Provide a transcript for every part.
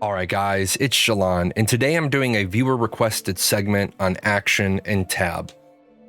Alright guys, it's Jahlon, and today I'm doing a viewer requested segment on action and tab.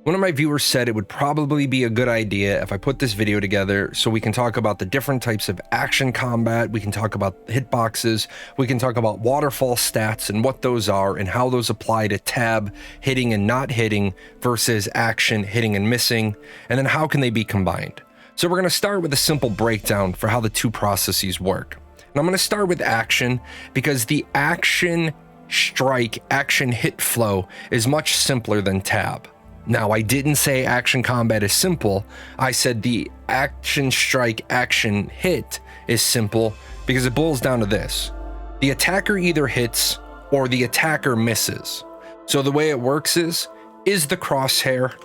One of my viewers said it would probably be a good idea if I put this video together so we can talk about the different types of action combat, we can talk about hitboxes, we can talk about waterfall stats and what those are and how those apply to tab, hitting and not hitting versus action, hitting and missing, and then how can they be combined. So we're going to start with a simple breakdown for how the two processes work. And I'm going to start with action because the action strike, action hit flow is much simpler than tab. Now, I didn't say action combat is simple. I said the action strike, action hit is simple because it boils down to this. The attacker either hits or the attacker misses. So the way it works is the crosshair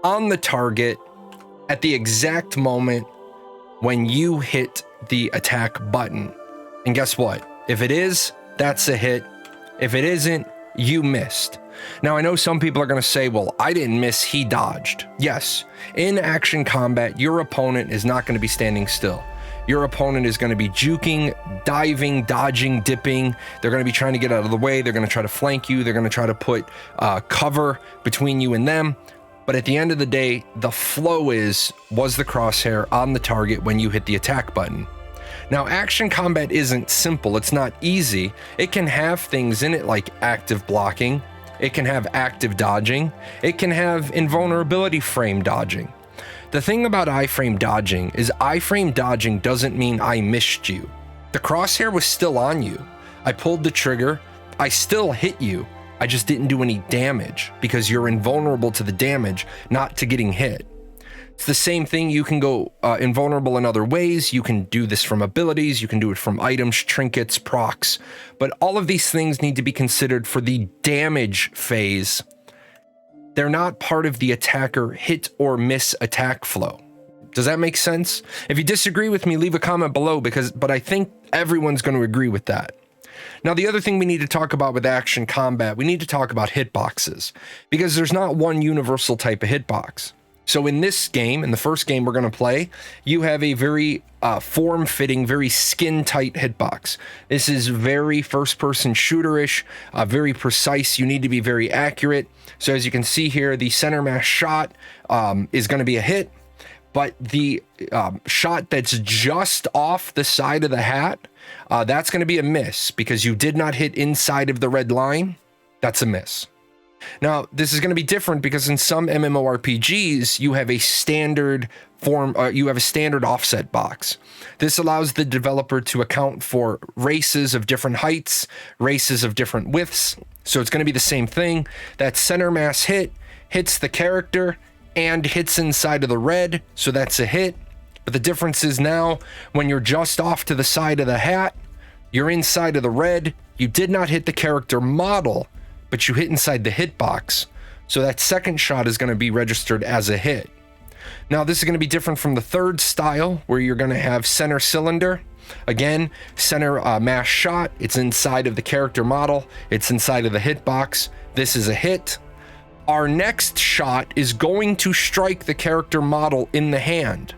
on the target at the exact moment when you hit the attack button. And guess what? If it is, that's a hit. If it isn't, you missed. Now, I know some people are going to say, well, I didn't miss, he dodged. Yes, in action combat, your opponent is not going to be standing still. Your opponent is going to be juking, diving, dodging, dipping. They're going to be trying to get out of the way. They're going to try to flank you. They're going to try to put cover between you and them. But at the end of the day, the flow was the crosshair on the target when you hit the attack button. Now, action combat isn't simple. It's not easy. It can have things in it like active blocking. It can have active dodging. It can have invulnerability frame dodging. The thing about iframe dodging is iframe dodging doesn't mean I missed you. The crosshair was still on you. I pulled the trigger. I still hit you. I just didn't do any damage because you're invulnerable to the damage, not to getting hit. It's the same thing. You can go invulnerable in other ways. You can do this from abilities. You can do it from items, trinkets, procs. But all of these things need to be considered for the damage phase. They're not part of the attacker hit or miss attack flow. Does that make sense? If you disagree with me, leave a comment below but I think everyone's going to agree with that. Now, the other thing we need to talk about with action combat, we need to talk about hitboxes because there's not one universal type of hitbox. So in this game, in the first game we're going to play, you have a very form-fitting, very skin-tight hitbox. This is very first-person shooter-ish, very precise. You need to be very accurate. So as you can see here, the center mass shot is going to be a hit, but the shot that's just off the side of the hat, that's going to be a miss because you did not hit inside of the red line. That's a miss. Now, this is going to be different because in some MMORPGs, you have a standard standard offset box. This allows the developer to account for races of different heights, races of different widths. So it's going to be the same thing. That center mass hit hits the character and hits inside of the red. So that's a hit. But the difference is now when you're just off to the side of the hat, you're inside of the red. You did not hit the character model, but you hit inside the hitbox. So that second shot is going to be registered as a hit. Now, this is going to be different from the third style where you're going to have center cylinder. Again, center mass shot. It's inside of the character model. It's inside of the hitbox. This is a hit. Our next shot is going to strike the character model in the hand.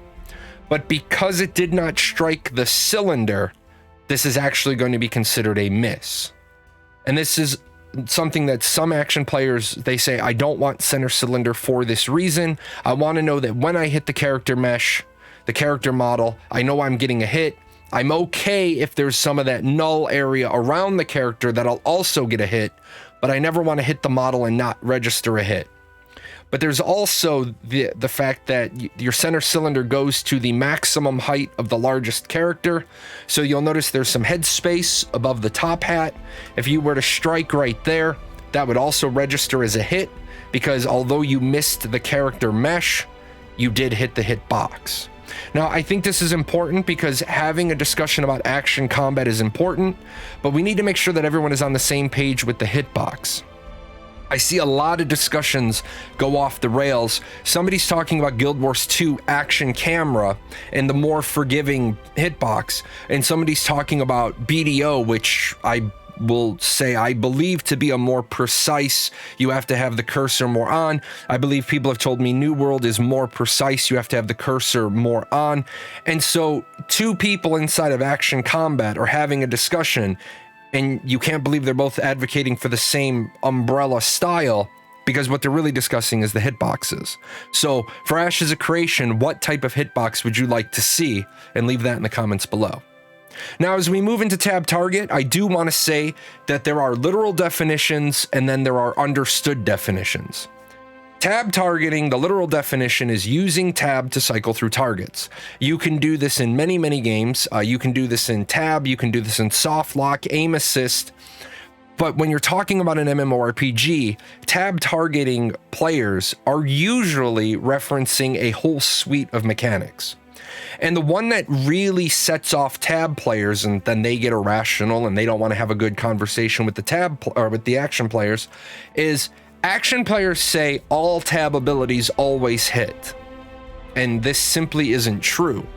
But because it did not strike the cylinder, this is actually going to be considered a miss. And this is something that some action players, they say, I don't want center cylinder for this reason. I want to know that when I hit the character mesh, the character model, I know I'm getting a hit. I'm okay if there's some of that null area around the character that I'll also get a hit, but I never want to hit the model and not register a hit. But there's also the fact that your center cylinder goes to the maximum height of the largest character. So you'll notice there's some head space above the top hat. If you were to strike right there, that would also register as a hit because although you missed the character mesh, you did hit the hit box. Now, I think this is important because having a discussion about action combat is important, but we need to make sure that everyone is on the same page with the hitbox. I see a lot of discussions go off the rails. Somebody's talking about Guild Wars 2 action camera and the more forgiving hitbox, and somebody's talking about BDO, which I will say I believe to be a more precise, you have to have the cursor more on. I believe people have told me New World is more precise, you have to have the cursor more on. And so two people inside of action combat are having a discussion, and you can't believe they're both advocating for the same umbrella style, because what they're really discussing is the hitboxes. So for Ashes of Creation, what type of hitbox would you like to see? And leave that in the comments below. Now, as we move into tab target, I do want to say that there are literal definitions and then there are understood definitions. Tab targeting, the literal definition is using tab to cycle through targets. You can do this in many, many games. You can do this in tab, you can do this in soft lock, aim assist. But when you're talking about an MMORPG, tab targeting players are usually referencing a whole suite of mechanics. And the one that really sets off tab players and then they get irrational and they don't want to have a good conversation with the tab or with the action players is action players say all tab abilities always hit. And this simply isn't true.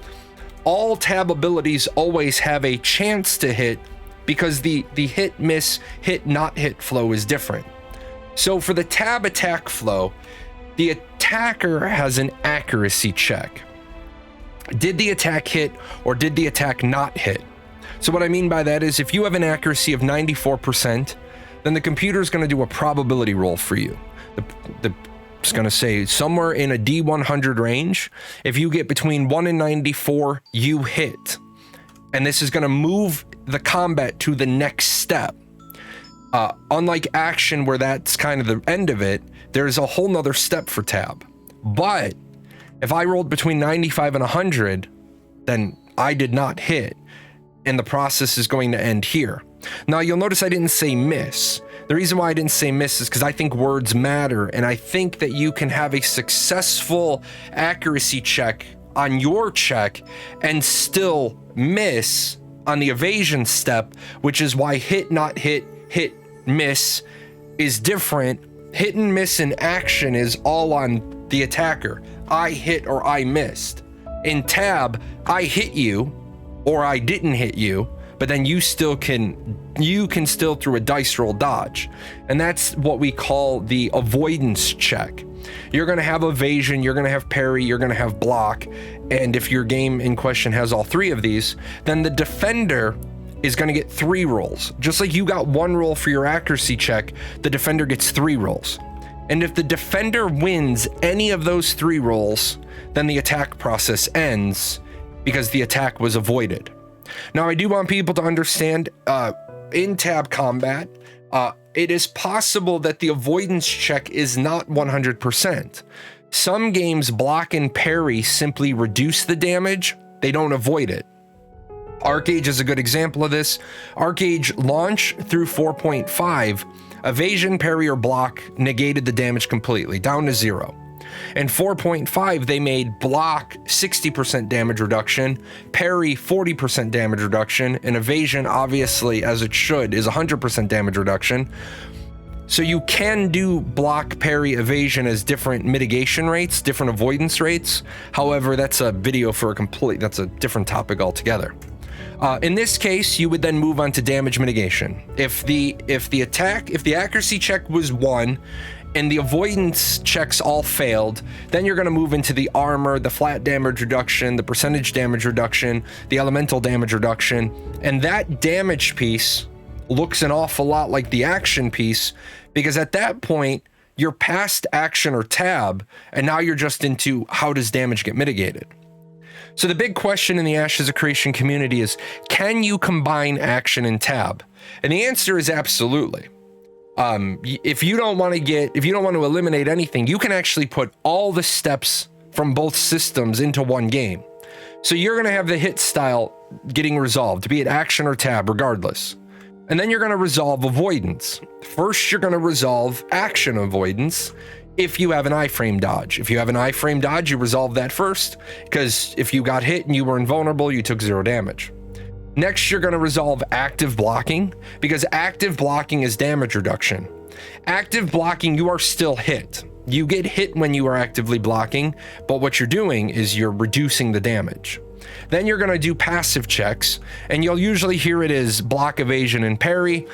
All tab abilities always have a chance to hit because the hit, miss, hit, not hit flow is different. So for the tab attack flow, the attacker has an accuracy check. Did the attack hit or did the attack not hit? So what I mean by that is if you have an accuracy of 94%, then the computer is going to do a probability roll for you. It's going to say somewhere in a D100 range, if you get between 1 and 94, you hit. And this is going to move the combat to the next step. Unlike action, where that's kind of the end of it, there's a whole nother step for tab. But if I rolled between 95 and 100, then I did not hit, and the process is going to end here. Now, you'll notice I didn't say miss. The reason why I didn't say miss is because I think words matter, and I think that you can have a successful accuracy check on your check and still miss on the evasion step, which is why hit, not hit, hit, miss is different. Hit and miss in action is all on the attacker. I hit or I missed. In tab, I hit you or I didn't hit you, but then you can still through a dice roll dodge. And that's what we call the avoidance check. You're going to have evasion, you're going to have parry, you're going to have block. And if your game in question has all three of these, then the defender is going to get 3 rolls. Just like you got 1 roll for your accuracy check, the defender gets 3 rolls. And if the defender wins any of those 3 rolls, then the attack process ends because the attack was avoided. Now, I do want people to understand, in tab combat, it is possible that the avoidance check is not 100%. Some games block and parry simply reduce the damage, they don't avoid it. Arcade is a good example of this. Arcade launch through 4.5, evasion, parry, or block negated the damage completely, down to 0. In 4.5, they made block 60% damage reduction, parry 40% damage reduction, and evasion, obviously, as it should, is 100% damage reduction. So you can do block, parry, evasion as different mitigation rates, different avoidance rates. However, that's a video for that's a different topic altogether. In this case, you would then move on to damage mitigation. If the accuracy check was 1 and the avoidance checks all failed, then you're going to move into the armor, the flat damage reduction, the percentage damage reduction, the elemental damage reduction, and that damage piece looks an awful lot like the action piece, because at that point you're past action or tab, and now you're just into how does damage get mitigated. So the big question in the Ashes of Creation community is, can you combine action and tab? And the answer is absolutely. If you don't want to eliminate anything, you can actually put all the steps from both systems into one game. So you're going to have the hit style getting resolved, be it action or tab, regardless. And then you're going to resolve avoidance. First, you're going to resolve action avoidance if you have an iframe dodge. If you have an iframe dodge, you resolve that first, because if you got hit and you were invulnerable, you took 0 damage. Next, you're going to resolve active blocking, because active blocking is damage reduction. Active blocking, you are still hit. You get hit when you are actively blocking, but what you're doing is you're reducing the damage. Then you're going to do passive checks, and you'll usually hear it as block, evasion, and parry.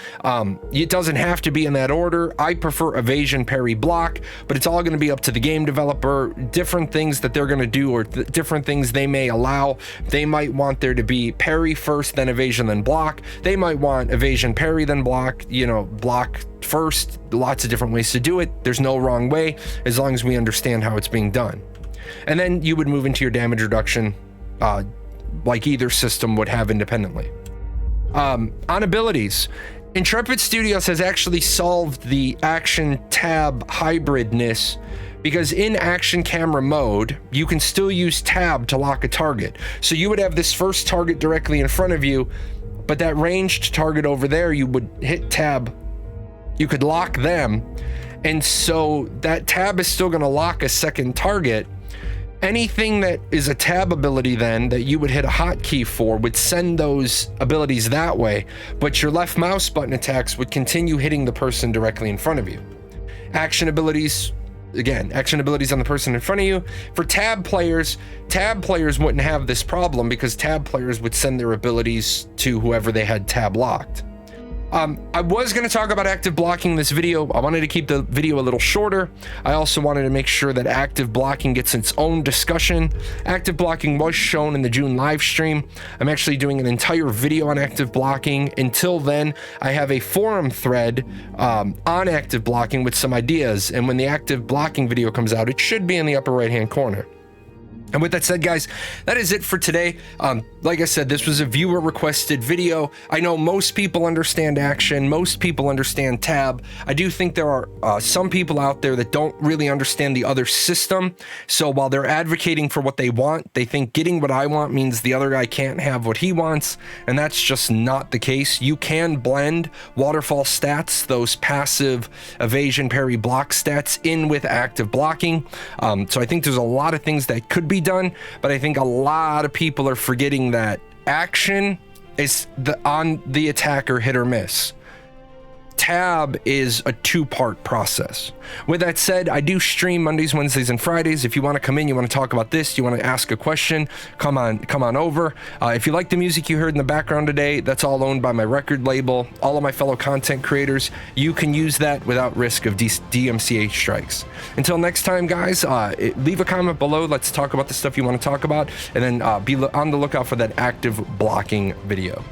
It doesn't have to be in that order. I prefer evasion, parry, block, but it's all going to be up to the game developer. Different things that they're going to do, or different things they may allow. They might want there to be parry first, then evasion, then block. They might want evasion, parry, then block, block first. Lots of different ways to do it. There's no wrong way, as long as we understand how it's being done. And then you would move into your damage reduction, like either system would have independently. On abilities, Intrepid Studios has actually solved the action tab hybridness, because in action camera mode, you can still use tab to lock a target. So you would have this first target directly in front of you, but that ranged target over there, you would hit tab, you could lock them, and so that tab is still going to lock a second target. Anything that is a tab ability then that you would hit a hotkey for would send those abilities that way, but your left mouse button attacks would continue hitting the person directly in front of you. Action abilities, again, action abilities on the person in front of you. For tab players wouldn't have this problem, because tab players would send their abilities to whoever they had tab locked. I was going to talk about active blocking in this video. I wanted to keep the video a little shorter. I also wanted to make sure that active blocking gets its own discussion. Active blocking was shown in the June live stream. I'm actually doing an entire video on active blocking. Until then, I have a forum thread on active blocking with some ideas, and when the active blocking video comes out, it should be in the upper right hand corner. And with that said, guys, that is it for today. Like I said, this was a viewer requested video. I know most people understand action. Most people understand tab. I do think there are some people out there that don't really understand the other system. So while they're advocating for what they want, they think getting what I want means the other guy can't have what he wants. And that's just not the case. You can blend waterfall stats, those passive evasion, parry, block stats, in with active blocking. So I think there's a lot of things that could be done, but I think a lot of people are forgetting that action is on the attacker, hit or miss. Tab is a two-part process. With that said, I do stream Mondays, Wednesdays, and Fridays. If you want to come in, you want to talk about this, you want to ask a question, come on over. If you like the music you heard in the background today, that's all owned by my record label. All of my fellow content creators, you can use that without risk of DMCA strikes. Until next time, guys, leave a comment below. Let's talk about the stuff you want to talk about, and then be on the lookout for that active blocking video.